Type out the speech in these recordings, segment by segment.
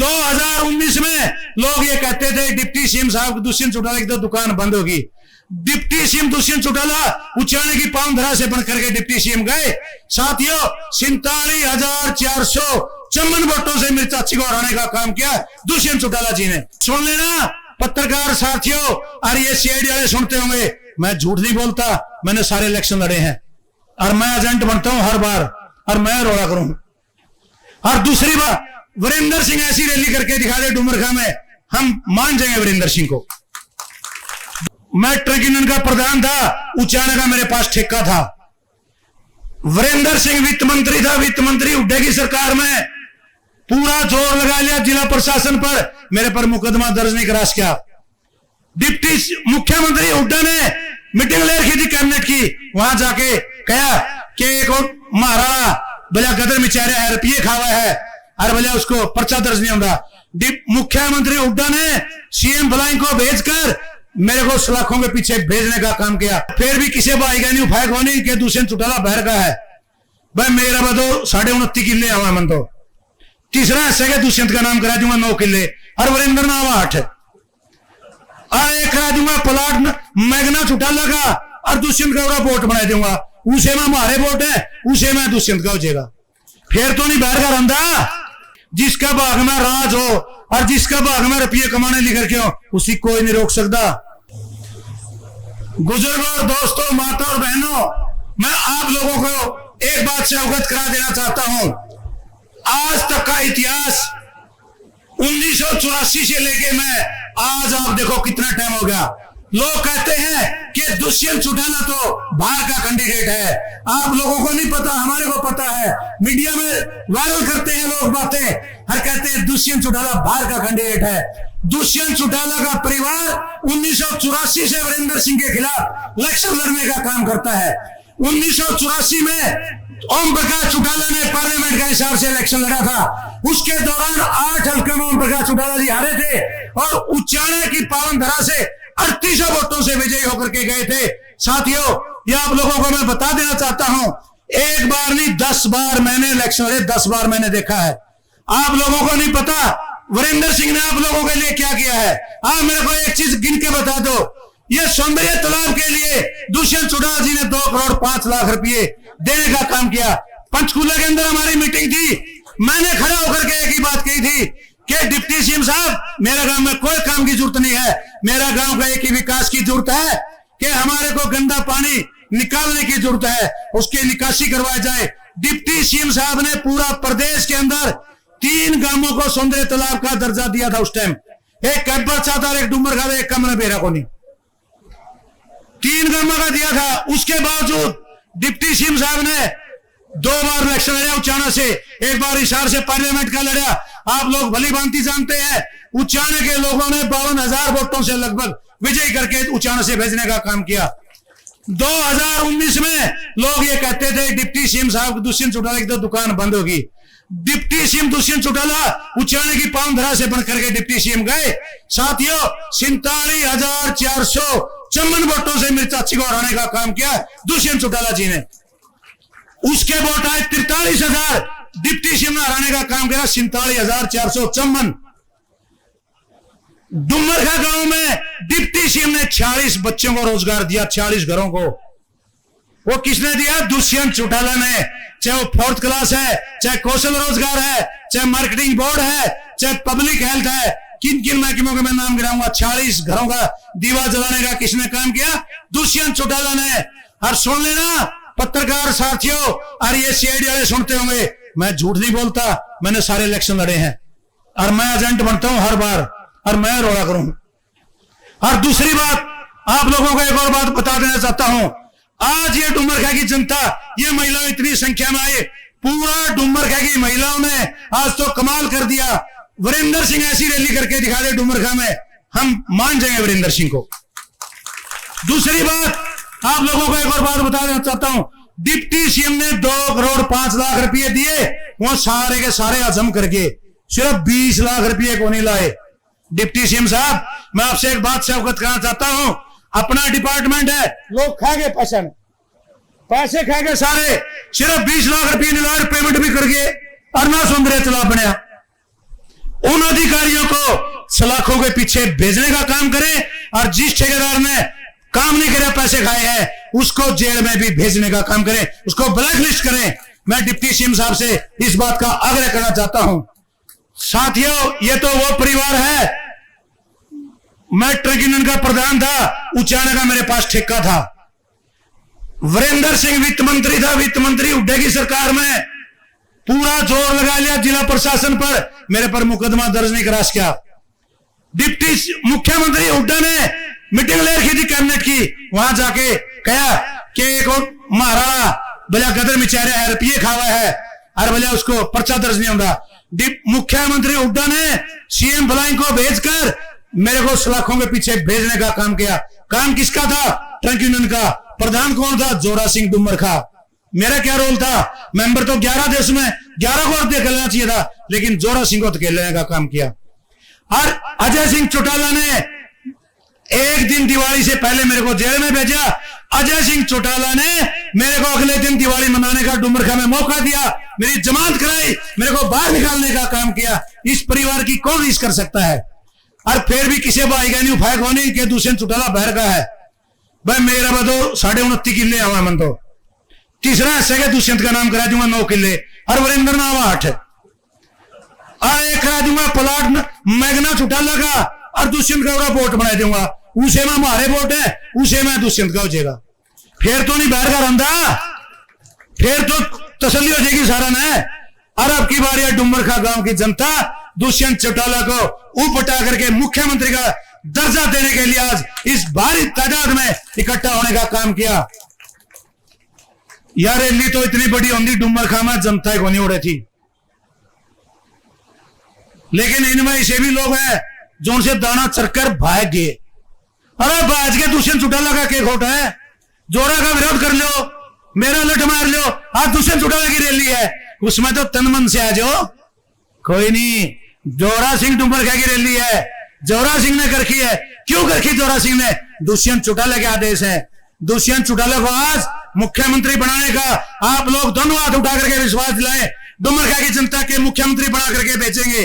2019 में लोग ये कहते थे डिप्टी सीएम साहब दुष्यंत चौटाला की तो दुकान बंद होगी। डिप्टी सीएम दुष्यंत चौटाला उचाने की पावनधरा से बन करके डिप्टी सीएम गए। साथियों 47,454 वोटों से मेरी चाची को हराने का काम किया दुष्यंत चौटाला जी ने। सुन लेना पत्रकार साथियों, और ये सीआईडी वाले सुनते होंगे, मैं झूठ नहीं बोलता, मैंने सारे इलेक्शन लड़े हैं और मैं एजेंट बनता हूं हर बार और मैं रोड़ा करूं। और दूसरी बात, वीरेंद्र सिंह ऐसी रैली करके दिखा दे डुमरखा में, हम मान जाएंगे वीरेंद्र सिंह को। मैं ट्रक यूनियन का प्रधान था, उचाने का मेरे पास ठेका था। वीरेंद्र सिंह वित्त मंत्री था, वित्त मंत्री हुड्डा की सरकार में पूरा जोर लगा लिया जिला प्रशासन पर, मेरे पर मुकदमा दर्ज नहीं करा सका। डिप्टी मुख्यमंत्री हुड्डा ने मीटिंग ले रखी थी कैबिनेट की, वहां जाके कहा कि एक महाराणा भला गदर मिचारे है, रुपये खावा है और भले उसको पर्चा दर्ज नहीं होगा। मुख्यमंत्री हुड्डा ने सीएम फ्लाइंग को भेजकर मेरे को सलाखों के पीछे भेजने का काम किया। फिर भी किसी को आएगा नहीं, उफायक होनी कि दुष्यंत चौटाला बहर का है। भाई मेरा बतो 29.5 किले आवा मन तो, तीसरा ऐसे के दुष्यंत का नाम करा दूंगा 9 किले और वीरेंद्र नाम 8 और एक करा दूंगा प्लाट मैगना चौटाला का और दुष्यंत का वोट बना दूंगा। उसे में हमारे वोट है, उसे में दुष्यंत का हो जाएगा। फिर तो नहीं बहर का रंधा। जिसका भाग में राज हो और जिसका भाग में रुपये कमाने लेकर के हो, उसी कोई नहीं रोक सकता। बुजुर्गों, दोस्तों, माता और बहनों, मैं आप लोगों को एक बात से अवगत करा देना चाहता हूं। आज तक का इतिहास 1984 से लेके मैं आज आप देखो कितना टाइम हो गया। लोग कहते हैं कि दुष्यंत चौटाला तो बाहर का कैंडिडेट है। आप लोगों को नहीं पता, हमारे को पता है। मीडिया में वायरल करते हैं लोग बातें, हर कहते हैं दुष्यंत चौटाला बाहर का कैंडिडेट है। दुष्यंत चौटाला का परिवार 1984 से वीरेंद्र सिंह के खिलाफ इलेक्शन लड़ने का काम करता है। 1984 में ओम प्रकाश चौटाला ने पार्लियामेंट का हिसाब से इलेक्शन लड़ा था। उसके दौरान 8 हल्के में ओम प्रकाश चौटाला जी हारे थे और उचाने की पावनधरा से 3800 वोटों से विजयी होकर के गए थे। साथियों, ये आप लोगों को मैं बता देना चाहता हूं, एक बार नहीं 10 बार मैंने इलेक्शन लड़े, 10 बार मैंने देखा है। आप लोगों को नहीं पता वीरेंद्र सिंह ने आप लोगों के लिए क्या किया है। आप मेरे को एक चीज गिन के बता दो, ये सौंदर्य तालाब के लिए दुष्यंत चौटाला जी ने 2 करोड़ 5 लाख रुपए देने का काम किया। पंचकूला के अंदर हमारी मीटिंग थी, मैंने खड़ा होकर के एक ही बात कही थी कि डिप्टी सीएम साहब, मेरे गांव में कोई काम की जरूरत नहीं है, मेरा गांव का एक ही विकास की जरूरत है कि हमारे को गंदा पानी निकालने की जरूरत है, उसकी निकासी करवाई जाए। डिप्टी सीएम साहब ने पूरा प्रदेश के अंदर 3 गांवों को सौंदर्य तालाब का दर्जा दिया था उस टाइम। एक कैंपर चाहता, एक डुमरखा, एक कमरा बेरा को नहीं, 3 गांवों का दिया था। उसके बावजूद डिप्टी सीएम साहब ने 2 बार इलेक्शन लड़ा उचाना से, एक बार हिसार से पार्लियामेंट का लड़ा। आप लोग भली भांति जानते हैं, उचाने के लोगों ने 52,000 वोटों से लगभग विजयी करके उचाना से भेजने का काम किया। 2019 में लोग ये कहते थे डिप्टी सीएम साहब दुष्यंत चौटाला की तो दुकान बंद होगी। डिप्टी सीएम दुष्यंत चौटाला उचाने की पावनधरा से बन करके डिप्टी सीएम गए। साथियों 47,454 वोटों से मेरी चाची को हराने का काम किया दुष्यंत चौटाला जी ने। उसके वोट आए 43,000, डिप्टी सीएम ने हराने का काम किया 47,454। डुमरखा गांव में डिप्टी सीएम ने 46 बच्चों को रोजगार दिया, 46 घरों को। वो किसने दिया? दुष्यंत चौटाला ने। चाहे वो 4th क्लास है, चाहे कौशल रोजगार है, चाहे मार्केटिंग बोर्ड है, चाहे पब्लिक हेल्थ है, किन किन महकमों का मैं नाम गिराऊंगा, 40 घरों का दीवा जलाने का किसने काम किया? दुष्यंत चौटाला ने। और सुन लेना पत्रकार साथियों, और ये सीआईडी वाले सुनते होंगे, मैं झूठ नहीं बोलता, मैंने सारे इलेक्शन लड़े हैं और मैं एजेंट बनता हूं हर बार और मैं रोड़ा करूं। और दूसरी बात, आप लोगों को एक और बात बता देना चाहता हूं, आज ये डुमरखा की जनता, ये महिलाएं इतनी संख्या में आई, पूरा डुमरखा की महिलाओं ने आज तो कमाल कर दिया। वीरेंद्र सिंह ऐसी रैली करके दिखा दे डुमरखा में, हम मान जाएंगे वीरेंद्र सिंह को। दूसरी बात, आप लोगों को एक और बात बता देना चाहता हूं, डिप्टी सीएम ने 2 करोड़ 5 लाख रुपए दिए, वो सारे के सारे हजम करके सिर्फ 20 लाख रुपए को नहीं लाए। डिप्टी सीएम साहब, मैं आपसे एक बात से अवगत कराना चाहता हूं, अपना डिपार्टमेंट है, लोग खा गए पैसे खा गए सारे, सिर्फ 20 लाख रुपए नहीं लाए, पेमेंट भी करके और ना सौंदर्य तालाब बनया। उन्होंने सलाखों के पीछे भेजने का काम करें, और जिस ठेकेदार ने काम नहीं करे, पैसे खाए हैं, उसको जेल में भी भेजने का काम करें, उसको ब्लैकलिस्ट करें। मैं डिप्टी सीएम साहब से इस बात का आग्रह करना चाहता हूं। साथियों, ये तो वो परिवार है, मैं ट्रक यूनियन का प्रधान था, उचाने का मेरे पास ठेका था। वीरेंद्र सिंह वित्त मंत्री था, वित्त मंत्री हुड्डे की सरकार में पूरा जोर लगा लिया जिला प्रशासन पर, मेरे पर मुकदमा दर्ज नहीं करा सका। डिप्टी मुख्यमंत्री हुड्डा ने मीटिंग ले रखी थी कैबिनेट की, वहां जाके कहा कि एक महारा भला गदर मिचारे है, रुपये खावा है, और भला उसको पर्चा दर्ज नहीं होगा। मुख्यमंत्री हुड्डा ने सीएम फ्लाइंग को भेजकर मेरे को सलाखों के पीछे भेजने का काम किया। काम किसका था? ट्रक यूनियन का। प्रधान कौन था? जोरा सिंह डुमर का। मेरा क्या रोल था? मेंबर तो 11 देश में 11 को धकेल लेना चाहिए था, लेकिन जोरा सिंह को धकेल लेने का काम किया। और अजय सिंह चौटाला ने एक दिन दिवाली से पहले मेरे को जेल में भेजा। अजय सिंह चौटाला ने मेरे को अगले दिन दिवाली मनाने का डुमरखा में मौका दिया, मेरी जमानत कराई, मेरे को बाहर निकालने का काम किया। इस परिवार की कौन रीस कर सकता है? और फिर भी किसी भाई का नहीं उफायक होनी कि दुष्यंत चौटाला बहर का है। भाई मेरा तो 29.5 किले आवा मन तो, तीसरा हिस्से के दुष्यंत का नाम करा दूंगा 9 किले, और वरिंदर नाम 8, और एक करा दूंगा प्लाट मैगना चौटाला का, और दुष्यंत का वोट बना दूंगा। उसे में हमारे वोट है, उसे में दुष्यंत का हो जाएगा। फिर तो नहीं बाहर का रंधा, फिर तो तसल्ली हो जाएगी सारा ने। और अब की बार डुमरखा गांव की जनता दुष्यंत चौटाला को उपटा करके मुख्यमंत्री का दर्जा देने के लिए आज इस भारी तादाद में इकट्ठा होने का काम किया। यार रैली तो इतनी बड़ी होंगी डुमरखा में जनता को नहीं उड़े थी, लेकिन इनमें ऐसे भी लोग हैं जो उनसे दाना चरकर भाग गए। अरे भाज के दुष्यंत चौटाला का क्या खोट है? जोरा का विरोध कर लो, मेरा लट मार लो, आज दुष्यंत चौटाला की रैली है, उसमें तो तन मन से आ जाओ। कोई नहीं, जोरा सिंह डुमरखा की रैली है, जोरा सिंह ने करखी है। क्यों करखी जोरा सिंह ने? दुष्यंत चौटाला के आदेश है। दुष्यंत चौटाला को आज मुख्यमंत्री बनाने का आप लोग दोनों हाथ उठा करके विश्वास दिलाएं, डुमरखा की जनता के मुख्यमंत्री बना करके भेजेंगे।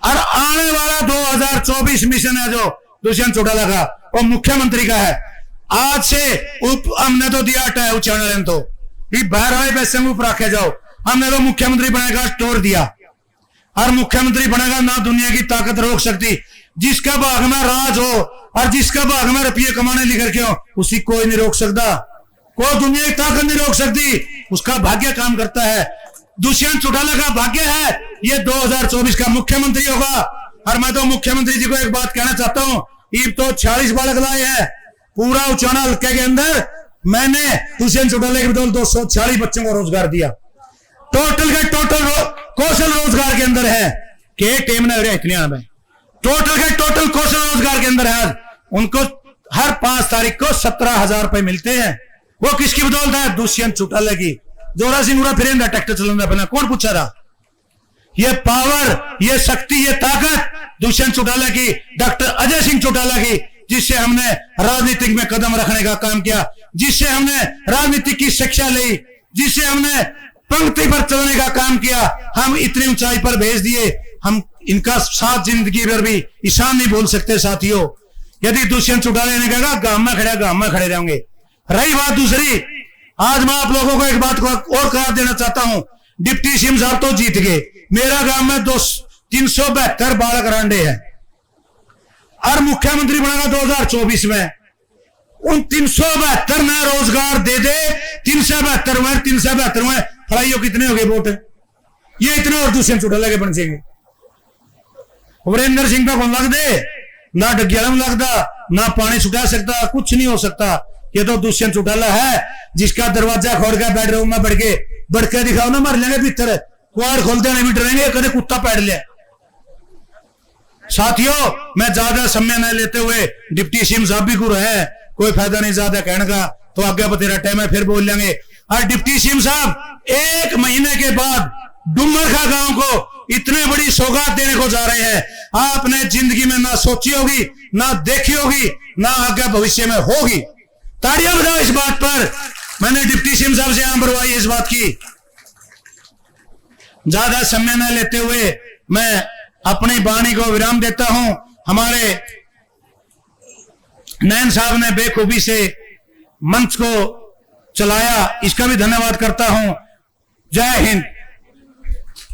और आने वाला 2024 मिशन है जो दुष्यंत चौटाला का, वो मुख्यमंत्री का है। आज से हमने तो दिया है उच्चारण, तो बाहर आए पैसे ऊपर रखे जाओ, हमने तो मुख्यमंत्री बनेगा स्टोर दिया, और मुख्यमंत्री बनेगा ना दुनिया की ताकत रोक सकती। जिसका भाग में राज हो और जिसका भाग में रुपये कमाने लेकर के हो, उसी कोई नहीं रोक सकता, कोई दुनिया की ताकत नहीं रोक सकती, उसका भाग्य काम करता है। दुष्यंत चौटाला का भाग्य है ये 2024 का मुख्यमंत्री होगा। और मैं तो मुख्यमंत्री जी को एक बात कहना चाहता हूं, ईब तो 40 बालक लाए हैं पूरा उचाना हल्के के अंदर, मैंने दुष्यंत चौटाला के बदौलत 240 बच्चों को रोजगार दिया। टोटल के टोटल कौशल रोजगार के अंदर है के टेम ने इतने में टोटल के टोटल कौशल रोजगार के अंदर है। उनको हर 5 तारीख को 17,000 रुपए मिलते हैं। वो किसकी बदौलत है? दुष्यंत चौटाला की। जोरा सिंह उड़ा फिर ट्रैक्टर चलाना बना, कौन पूछा था? ये पावर, ये शक्ति, ये ताकत दुष्यंत चौटाला की, डॉक्टर अजय सिंह चौटाला की, जिससे हमने राजनीतिक में कदम रखने का काम किया, जिससे हमने राजनीति की शिक्षा ली, जिससे हमने पंक्ति पर चलने का काम किया। हम इतनी ऊंचाई पर भेज दिए, हम इनका साथ जिंदगी भर भी ईशान नहीं बोल सकते। साथियों, यदि दुष्यंत चौटाला ने कहा गांव में खड़े रहेंगे। रही बात दूसरी, आज मैं आप लोगों को एक बात को और कहा देना चाहता हूं, डिप्टी सीएम साहब तो जीत गए, मेरा गांव में 372 बालक रांडे हैं, और मुख्यमंत्री बनेगा 2024 में। उन 372 में रोजगार दे दे, 372 में फड़ाइयों कितने हो गए वोट? ये इतने और दुष्यंत चौटाला के बन जाएंगे। वीरेंद्र सिंह का कौन लग दे, ना डग्यालम लगता, ना पानी छुटा सकता, कुछ नहीं हो सकता। ये तो दुष्यंत चौटाला है जिसका दरवाजा खोल कर बेडरूम में बढ़ के दिखाओ ना, मर लेंगे भीतर, क्वार खोलते नहीं डरेंगे, कदे कुत्ता पैड लिया। साथियों, मैं ज्यादा समय न लेते हुए, डिप्टी सीएम साहब भी गुरु है, कोई फायदा नहीं ज्यादा कहने का, तो आगे बतेरा टाइम है फिर बोल लेंगे। और डिप्टी सीएम साहब 1 महीने के बाद डुमरखा गांव को इतने बड़ी सौगात देने को जा रहे हैं। आपने जिंदगी में ना सोची होगी, ना देखी होगी, ना आगे भविष्य में होगी। ताड़ियां बजाओ इस बात पर। मैंने डिप्टी सीएम साहब से यहां बरवाई इस बात की। ज्यादा समय न लेते हुए मैं अपनी वाणी को विराम देता हूं। हमारे नयन साहब ने बेखूबी से मंच को चलाया, इसका भी धन्यवाद करता हूं। जय हिंद।